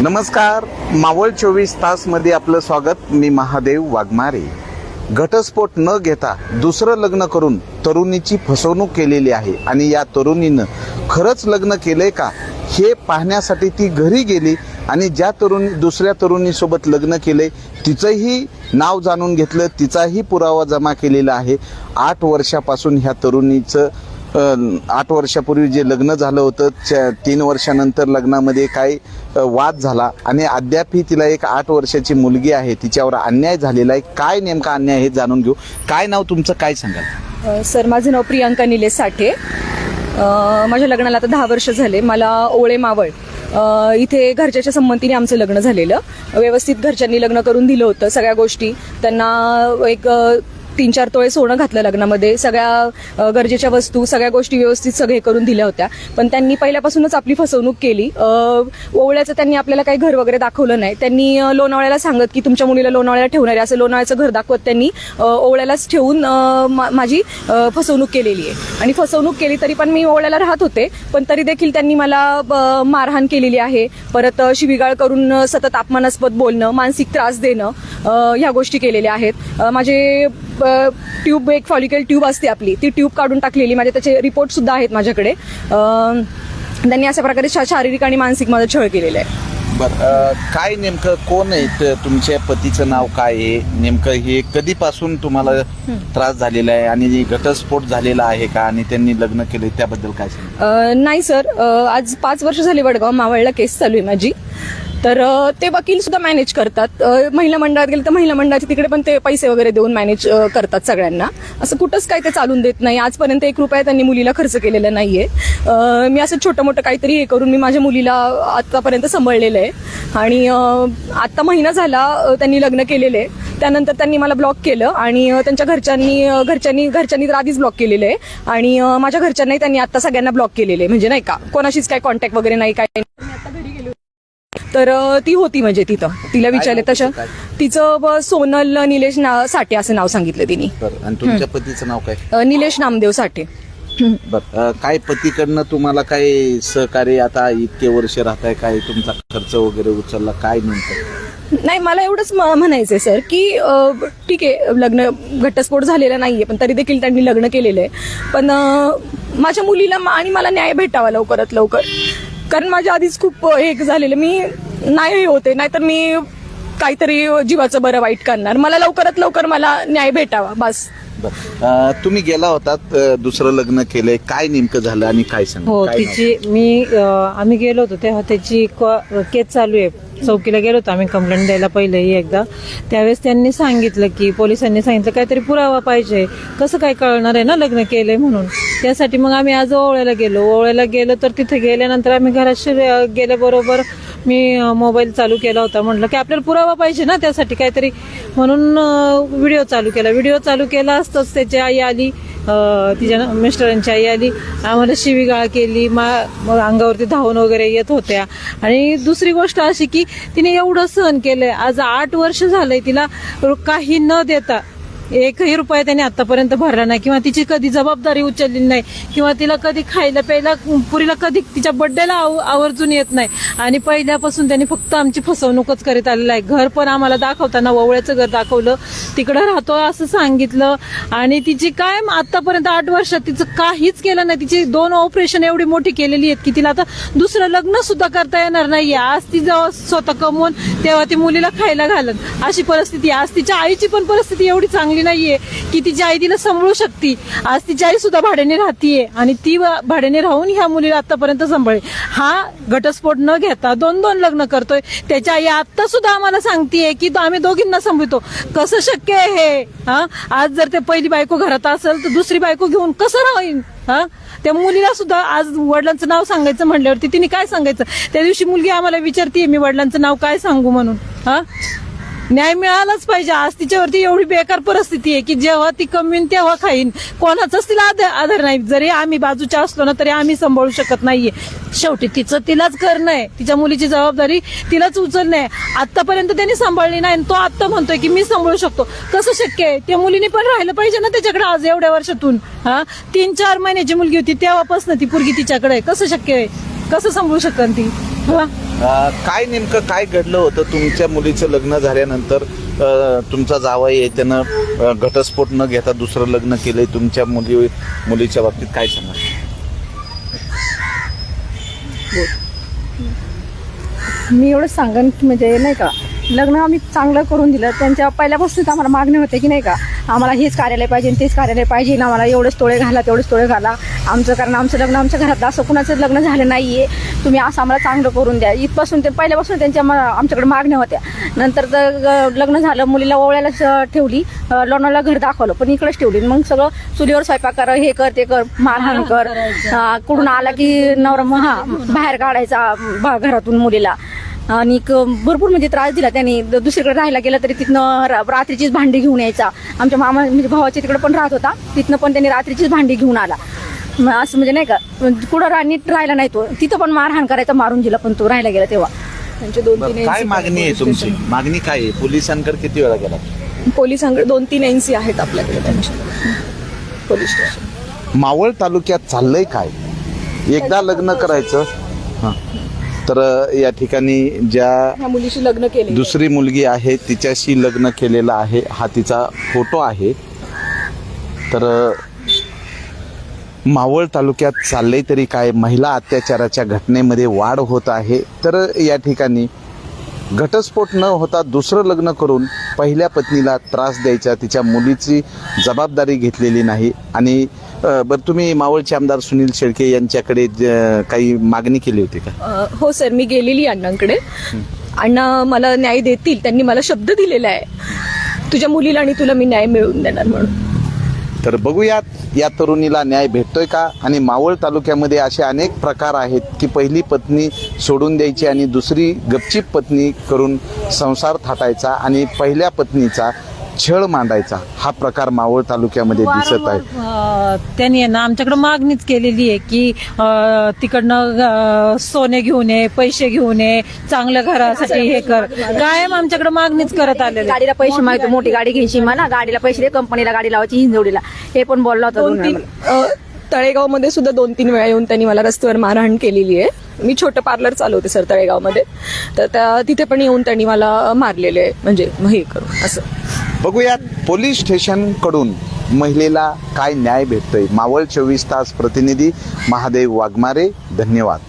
नमस्कार, मावळ 24 तासमध्ये आपलं स्वागत. मी महादेव वाघमारे. घटस्फोट न घेता दुसरं लग्न करून तरुणीची फसवणूक केलेली आहे आणि या तरुणीनं खरंच लग्न केलंय का हे पाहण्यासाठी ती घरी गेली आणि ज्या दुसऱ्या तरुणीसोबत लग्न केले तिचंही नाव जाणून घेतलं, तिचाही पुरावा जमा केलेला आहे. 8 वर्षापासून ह्या तरुणीचं 8 वर्षापूर्वी जे लग्न झालं होतं 3 वर्षानंतर लग्नामध्ये काही वाद झाला आणि अद्यापही तिला एक 8 वर्षाची मुलगी आहे, तिच्यावर अन्याय झालेला आहे. काय नेमका अन्याय हे जाणून घेऊ. काय नाव तुमचं, काय सांगाल? सर, माझं नाव प्रियांका निलेश साठे. माझ्या लग्नाला आता 10 वर्ष झाले. मला ओळे मावळ इथे घरच्याच्या संमतीने आमचं लग्न झालेलं. व्यवस्थित घरच्यांनी लग्न करून दिलं होतं. सगळ्या गोष्टी त्यांना एक 3-4 तोळे सोनं घातलं लग्नामध्ये. सगळ्या गरजेच्या वस्तू, सगळ्या गोष्टी व्यवस्थित सगळे करून दिल्या होत्या. पण त्यांनी पहिल्यापासूनच आपली फसवणूक केली. ओवळ्याचं त्यांनी आपल्याला काही घर वगैरे दाखवलं नाही. त्यांनी लोणावळ्याला सांगत की तुमच्या मुलीला लोणावळ्याला ठेवणार आहे, असं लोणावळ्याचं घर दाखवत त्यांनी ओवळ्यालाच ठेवून माझी फसवणूक केलेली आहे. आणि फसवणूक केली तरी पण मी ओवळ्याला राहत होते, पण तरी देखील त्यांनी मला मारहाण केलेली आहे. परत शिवीगाळ करून सतत अपमानास्पद बोलणं, मानसिक त्रास देणं, ह्या गोष्टी केलेल्या आहेत. माझे ट्यूब, एक फॉलिकल ट्यूब असते आपली, ती ट्यूब काढून टाकलेली. माझे त्याचे रिपोर्ट सुद्धा आहेत माझ्याकडे. त्यांनी अशा प्रकारे शारीरिक आणि मानसिक माझा छळ केलेला आहे. बरं, काय नेमकं कोण आहे तुमच्या पतीचं नाव काय आहे नेमकं? हे कधीपासून तुम्हाला त्रास झालेला आहे आणि घटस्फोट झालेला आहे का आणि त्यांनी लग्न केले त्याबद्दल काय सांगा? नाही सर, आज 5 वर्ष झाली वडगाव मावळला केस चालू आहे माझी. तर ते वकील सुद्धा मॅनेज करतात. महिला मंडळात गेले तर महिला मंडळाचे तिकडे पण ते पैसे वगैरे देऊन मॅनेज करतात सगळ्यांना. असं कुठंच काय ते चालून देत नाही. आजपर्यंत 1 रुपया त्यांनी मुलीला खर्च केलेला नाहीये. मी असं छोटं मोठं काहीतरी हे करून मी माझ्या मुलीला आतापर्यंत सांभाळलेलं आहे. आणि आता महिना झाला त्यांनी लग्न केलेले. त्यानंतर त्यांनी मला ब्लॉक केलं आणि त्यांच्या घरच्यांनी तर आधीच ब्लॉक केलेलं आहे. आणि माझ्या घरच्यांनाही त्यांनी आता सगळ्यांना ब्लॉक केलेले, म्हणजे नाही का, कोणाशीच काय कॉन्टॅक्ट वगैरे नाही काय. आता घरी गेले तर ती होती, म्हणजे तिला विचारले तशा तिचं सोनल निलेश साठे असं नाव सांगितलं तिने. आणि तुमच्या पतीचं नाव काय? निलेश नामदेव साठे. बरं, काय पतीकडनं तुम्हाला काय सहकार्य, आता इतके वर्ष राहताय, काय तुमचा खर्च वगैरे उचलला, काय नेमकं? नाही, मला एवढंच म्हणायचंय सर की ठीक आहे, लग्न घटस्फोट झालेला नाहीये, पण तरी देखील त्यांनी लग्न केलेलं आहे. पण माझ्या मुलीला आणि मला न्याय भेटावा लवकरात लवकर. कारण माझ्या आधीच खूप हे झालेलं, मी नाही होते, नाहीतर मी काहीतरी जीवाचं बरं वाईट करणार. मला लवकरात लवकर मला न्याय भेटावा बस. तुम्ही गेला होतात, दुसरं लग्न केलंय, काय नेमकं झालं आणि काय सांग? हो, आम्ही गेलो होतो तेव्हा त्याची केस चालू आहे. चौकीला गेलो होतो आम्ही कंप्लेंट द्यायला पहिलेही एकदा. त्यावेळेस त्यांनी सांगितलं की पोलिसांनी सांगितलं काहीतरी पुरावा पाहिजे, कसं काय कळणार आहे ना लग्न केलंय म्हणून. त्यासाठी मग आम्ही आज ओवळ्याला गेलो. तर तिथे गेल्यानंतर आम्ही घरात गेल्याबरोबर मी मोबाईल चालू केला होता. म्हटलं की आपल्याला पुरावा पाहिजे ना त्यासाठी काहीतरी, म्हणून व्हिडिओ चालू केला असताच त्याची आई आली, तिच्या मिस्टरांची आई आली, आम्हाला शिवीगाळ केली, मग अंगावरती धावून वगैरे येत होत्या. आणि दुसरी गोष्ट अशी की तिने एवढं सहन केलंय. आज 8 वर्ष झालंय तिला काही न देता 1ही रुपया त्याने आतापर्यंत भरला नाही, किंवा तिची कधी जबाबदारी उचलली नाही, किंवा तिला कधी खायला प्यायला, पुरीला कधी तिच्या बर्थडेला आवर्जून येत नाही. आणि पहिल्यापासून त्यांनी फक्त आमची फसवणूकच करीत आलेला आहे. घर पण आम्हाला दाखवताना ओवळ्याचं घर दाखवलं, तिकडं राहतो असं सांगितलं. आणि तिची काय आतापर्यंत 8 वर्षात तिचं काहीच केलं नाही. तिची 2 ऑपरेशन एवढी मोठी केलेली आहेत की तिला आता दुसरं लग्न सुद्धा करता येणार नाहीये. आज ती जेव्हा स्वतः कमवून तेव्हा ती मुलीला खायला घालत, अशी परिस्थिती. आज तिच्या आईची पण परिस्थिती एवढी चांगली नाहीये की तिची आई तिला सांभाळू शकते. आज तिची आई सुद्धा भाड्याने राहतीये आणि ती भाड्याने राहून ह्या मुलीला आतापर्यंत सांभाळली. हा घटस्फोट न घेता 2 लग्न करतोय. त्याच्या आई आता सुद्धा आम्हाला सांगतेय की आम्ही दोघींना सांभाळतो. कसं शक्य आहे हे? आज जर ते पहिली बायको घरात असेल तर दुसरी बायको घेऊन कसं राहील? त्या मुलीला सुद्धा आज वडिलांचं नाव सांगायचं म्हणल्यावरती तिने काय सांगायचं? त्या दिवशी मुलगी आम्हाला विचारतीये मी वडिलांचं नाव काय सांगू म्हणून. न्याय मिळालाच पाहिजे. आज तिच्यावरती एवढी बेकार परिस्थिती आहे की जेव्हा ती कमवीन तेव्हा खाईन, कोणाचाच तिला आधार नाही. जरी आम्ही बाजूच्या असलो ना तरी आम्ही सांभाळू शकत नाहीये. शेवटी तिलाच करणं आहे, तिच्या मुलीची जबाबदारी तिलाच उचलणं आहे. आतापर्यंत त्यांनी सांभाळली नाही आणि तो आता म्हणतोय की मी सांभाळू शकतो. कसं शक्य आहे? त्या मुलीने पण राहिलं पाहिजे ना त्याच्याकडे. आज एवढ्या वर्षातून 3-4 महिन्याची मुलगी होती तेव्हापासून ती पोरगी तिच्याकडे. कसं शक्य आहे? कसं सांभाळू शकन ती? हा? काय नेमकं काय घडलं होतं तुमच्या मुलीचं लग्न झाल्यानंतर? तुमचा जावई आहे त्यानं घटस्फोट न घेता दुसरं लग्न केलंय तुमच्या मुलीच्या बाबतीत काय सांगा? मी एवढं सांगन की म्हणजे नाही का, लग्न आम्ही चांगलं करून दिलं. त्यांच्या पहिल्यापासूनच आम्हाला मागणी होते की नाही का, आम्हाला हेच कार्यालय पाहिजे तेच कार्यालय पाहिजे ना, आम्हाला एवढेच तोळे घाला तेवढेच तोळे घाला आमचं, कारण आमचं लग्न आमच्या घरातलं असं कुणाचं लग्न झालं नाही आहे, तुम्ही असं आम्हाला चांगलं करून द्या. इथपासून ते पहिल्यापासून त्यांच्या आमच्याकडे मागण्या होत्या. नंतर तर लग्न झालं, मुलीला ओवळ्याला ठेवली, लोणाला घर दाखवलं पण इकडेच ठेवली. मग सगळं चुलीवर स्वयंपाक कर, हे कर ते कर, मारहाण कर, कुठून आला की नवरा बाहेर काढायचा घरातून मुलीला. आणि भरपूर म्हणजे त्रास दिला त्यांनी. दुसरीकडे राहायला गेलं तरी तिथनं रात्रीचीच भांडी घेऊन यायचा. आमच्या मामा म्हणजे भावाच्या तिकडे पण राहत होता, तिथनं पण त्यांनी रात्रीचीच भांडी घेऊन आला. असं म्हणजे नाही का, कुठं नीट राहिला नाही तो, तिथं पण मारहाण करायचा, मारून दिला पण तो राहायला गेला तेव्हा. त्यांचे 2-3 काय मागणी आहे तुमची? मागणी काय आहे? पोलिसांकडे किती वेळा गेला? पोलिसांकडे 2-3 NC आहेत आपल्याकडे त्यांचे पोलीस स्टेशन. मावळ तालुक्यात चाललंय काय? एकदा लग्न करायचं हां, तर या ठिकाणी ज्या ह्या मुलीशी लग्न केले, दुसरी मुलगी आहे तिच्याशी लग्न केलेलं आहे, हा तिचा फोटो आहे. तर मावळ तालुक्यात चाललंय तरी काय? महिला अत्याचाराच्या घटनेमध्ये वाढ होत आहे. तर या ठिकाणी घटस्फोट न होता दुसरं लग्न करून पहिल्या पत्नीला त्रास द्यायचा, तिच्या मुलीची जबाबदारी घेतलेली नाही. आणि बरं, तुम्ही मावळचे आमदार सुनील शेळके यांच्याकडे काही मागणी केली होती का? हो सर, मी गेलेली अण्णांकडे. अण्णा मला न्याय देतील, त्यांनी मला शब्द दिलेला आहे, तुझ्या मुलीला आणि तुला मी न्याय मिळवून देणार म्हणून. तर बघूयात या तरुणीला न्याय भेटतोय का. आणि मावळ तालुक्यामध्ये असे अनेक प्रकार आहेत की पहिली पत्नी सोडून द्यायची आणि दुसरी गपचीप पत्नी करून संसार थाटायचा आणि पहिल्या पत्नीचा छळ मांडायचा, हा प्रकार मावळ तालुक्यामध्ये दिसत आहे. त्यांनी ना आमच्याकडे मागणीच केलेली आहे की तिकडनं सोने घेऊन ये, पैसे घेऊन ये, चांगल्या घरासाठी हे कर. कायम आमच्याकडे मागणीच करत आलेले. गाडीला पैसे मागतो, मोठी गाडी घ्यायची मला, गाडीला पैसे दे, कंपनीला गाडी लावायची, हिंजवडीला, हे पण बोलला होता. 2-3 तळेगावमध्ये सुद्धा 2-3 वेळा येऊन त्यांनी मला रस्त्यावर मारहाण केलेली आहे. मी छोटं पार्लर चालवते सर तळेगावमध्ये, तर तिथे पण येऊन त्यांनी मला मारलेले आहे, म्हणजे हे करून असं. बघूयात पोलीस स्टेशन कडून महिलेला काय न्याय भेटतोय. मावळ 24 तास प्रतिनिधी महादेव वाघमारे, धन्यवाद.